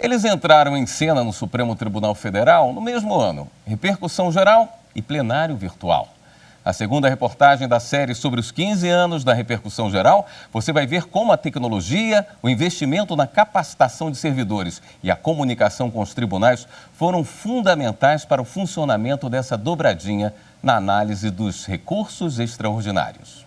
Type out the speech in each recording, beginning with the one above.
Eles entraram em cena no Supremo Tribunal Federal no mesmo ano. Repercussão geral e plenário virtual. A segunda reportagem da série sobre os 15 anos da repercussão geral, você vai ver como a tecnologia, o investimento na capacitação de servidores e a comunicação com os tribunais foram fundamentais para o funcionamento dessa dobradinha na análise dos recursos extraordinários.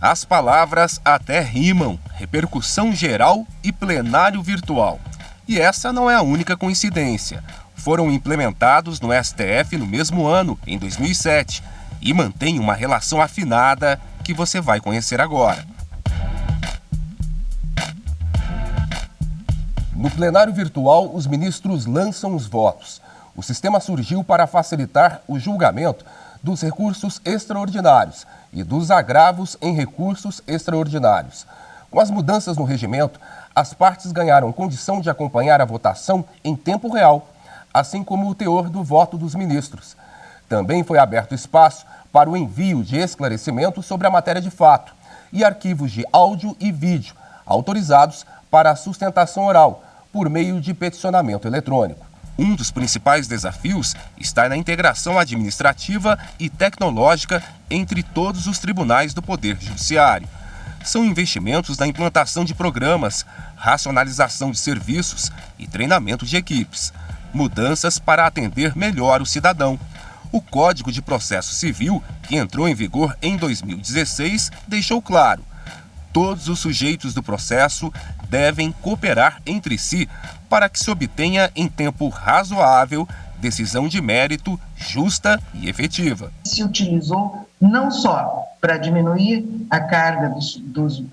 As palavras até rimam, repercussão geral e plenário virtual. E essa não é a única coincidência. Foram implementados no STF no mesmo ano, em 2007, e mantêm uma relação afinada que você vai conhecer agora. No plenário virtual, os ministros lançam os votos. O sistema surgiu para facilitar o julgamento dos recursos extraordinários e dos agravos em recursos extraordinários. Com as mudanças no regimento, as partes ganharam condição de acompanhar a votação em tempo real, assim como o teor do voto dos ministros. Também foi aberto espaço para o envio de esclarecimentos sobre a matéria de fato e arquivos de áudio e vídeo autorizados para a sustentação oral por meio de peticionamento eletrônico. Um dos principais desafios está na integração administrativa e tecnológica entre todos os tribunais do Poder Judiciário. São investimentos na implantação de programas, racionalização de serviços e treinamento de equipes. Mudanças para atender melhor o cidadão. O Código de Processo Civil, que entrou em vigor em 2016, deixou claro: todos os sujeitos do processo devem cooperar entre si para que se obtenha em tempo razoável decisão de mérito justa e efetiva. Se utilizou não só para diminuir a carga dos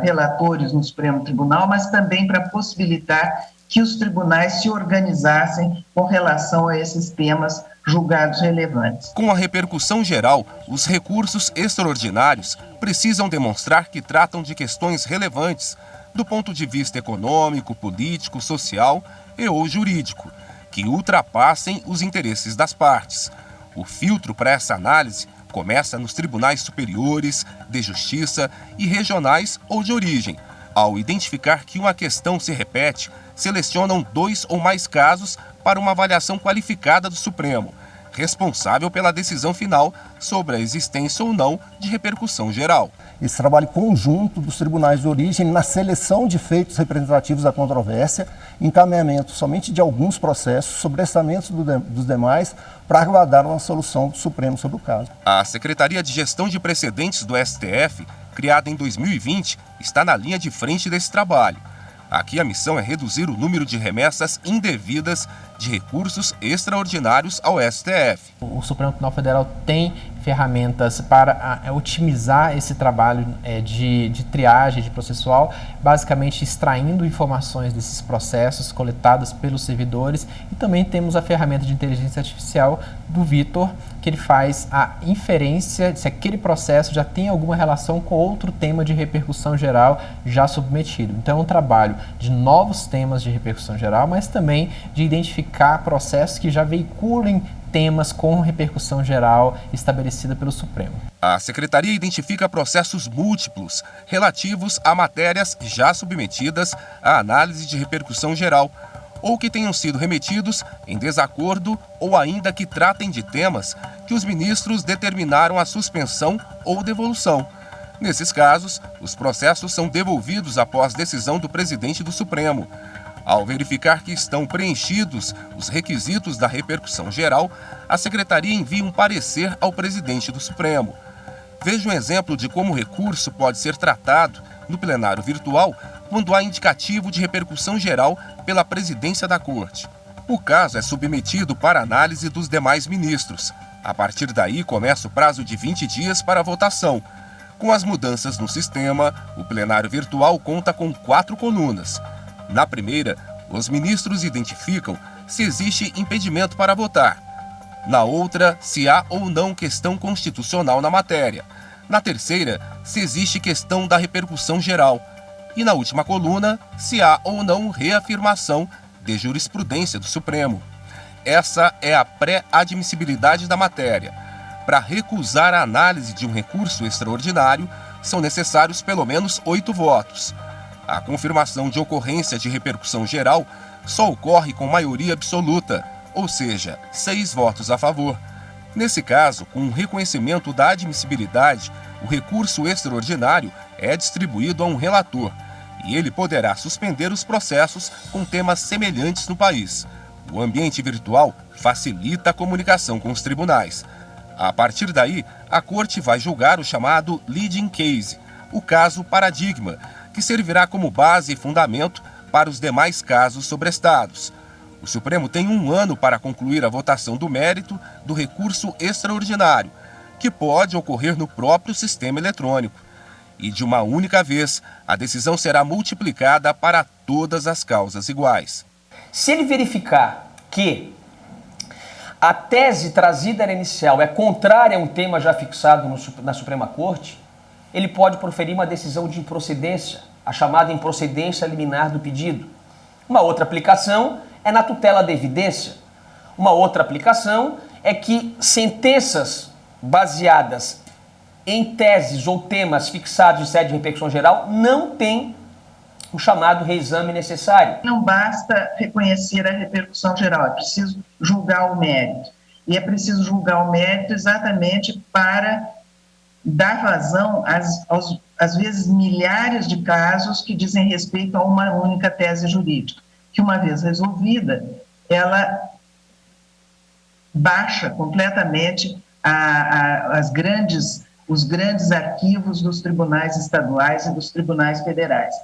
relatores no Supremo Tribunal, mas também para possibilitar que os tribunais se organizassem com relação a esses temas julgados relevantes. Com a repercussão geral, os recursos extraordinários precisam demonstrar que tratam de questões relevantes do ponto de vista econômico, político, social e ou jurídico, que ultrapassem os interesses das partes. O filtro para essa análise começa nos tribunais superiores, de justiça e regionais ou de origem. Ao identificar que uma questão se repete, selecionam 2 ou mais casos para uma avaliação qualificada do Supremo, responsável pela decisão final sobre a existência ou não de repercussão geral. Esse trabalho conjunto dos tribunais de origem na seleção de feitos representativos da controvérsia, encaminhamento somente de alguns processos, sobressamentos dos demais, para aguardar uma solução do Supremo sobre o caso. A Secretaria de Gestão de Precedentes do STF, criada em 2020, está na linha de frente desse trabalho. Aqui a missão é reduzir o número de remessas indevidas de recursos extraordinários ao STF. O Supremo Tribunal Federal tem ferramentas para otimizar esse trabalho de triagem, de processual, basicamente extraindo informações desses processos coletadas pelos servidores, e também temos a ferramenta de inteligência artificial do Vitor, que ele faz a inferência se aquele processo já tem alguma relação com outro tema de repercussão geral já submetido. Então é um trabalho de novos temas de repercussão geral, mas também de identificar processos que já veiculem temas com repercussão geral estabelecida pelo Supremo. A Secretaria identifica processos múltiplos relativos a matérias já submetidas à análise de repercussão geral, ou que tenham sido remetidos em desacordo ou ainda que tratem de temas que os ministros determinaram a suspensão ou devolução. Nesses casos, os processos são devolvidos após decisão do presidente do Supremo. Ao verificar que estão preenchidos os requisitos da repercussão geral, a Secretaria envia um parecer ao presidente do Supremo. Veja um exemplo de como o recurso pode ser tratado no plenário virtual quando há indicativo de repercussão geral pela presidência da Corte. O caso é submetido para análise dos demais ministros. A partir daí, começa o prazo de 20 dias para a votação. Com as mudanças no sistema, o plenário virtual conta com 4 colunas. Na primeira, os ministros identificam se existe impedimento para votar. Na outra, se há ou não questão constitucional na matéria. Na terceira, se existe questão da repercussão geral. E na última coluna, se há ou não reafirmação de jurisprudência do Supremo. Essa é a pré-admissibilidade da matéria. Para recusar a análise de um recurso extraordinário, são necessários pelo menos 8 votos. A confirmação de ocorrência de repercussão geral só ocorre com maioria absoluta, ou seja, 6 votos a favor. Nesse caso, com o reconhecimento da admissibilidade, o recurso extraordinário é distribuído a um relator e ele poderá suspender os processos com temas semelhantes no país. O ambiente virtual facilita a comunicação com os tribunais. A partir daí, a Corte vai julgar o chamado leading case, o caso paradigma, que servirá como base e fundamento para os demais casos sobrestados. O Supremo tem 1 ano para concluir a votação do mérito do recurso extraordinário, que pode ocorrer no próprio sistema eletrônico. E de uma única vez, a decisão será multiplicada para todas as causas iguais. Se ele verificar que a tese trazida na inicial é contrária a um tema já fixado na Suprema Corte, ele pode proferir uma decisão de improcedência, a chamada improcedência liminar do pedido. Uma outra aplicação é na tutela da evidência. Uma outra aplicação é que sentenças baseadas em teses ou temas fixados em sede de repercussão geral não têm o chamado reexame necessário. Não basta reconhecer a repercussão geral, é preciso julgar o mérito. E é preciso julgar o mérito exatamente para dar vazão às vezes, milhares de casos que dizem respeito a uma única tese jurídica, que uma vez resolvida, ela baixa completamente os grandes arquivos dos tribunais estaduais e dos tribunais federais.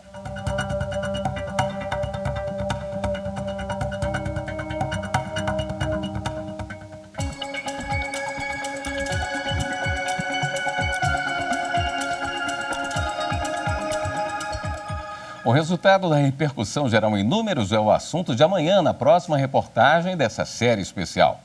O resultado da repercussão geral em números é o assunto de amanhã, na próxima reportagem dessa série especial.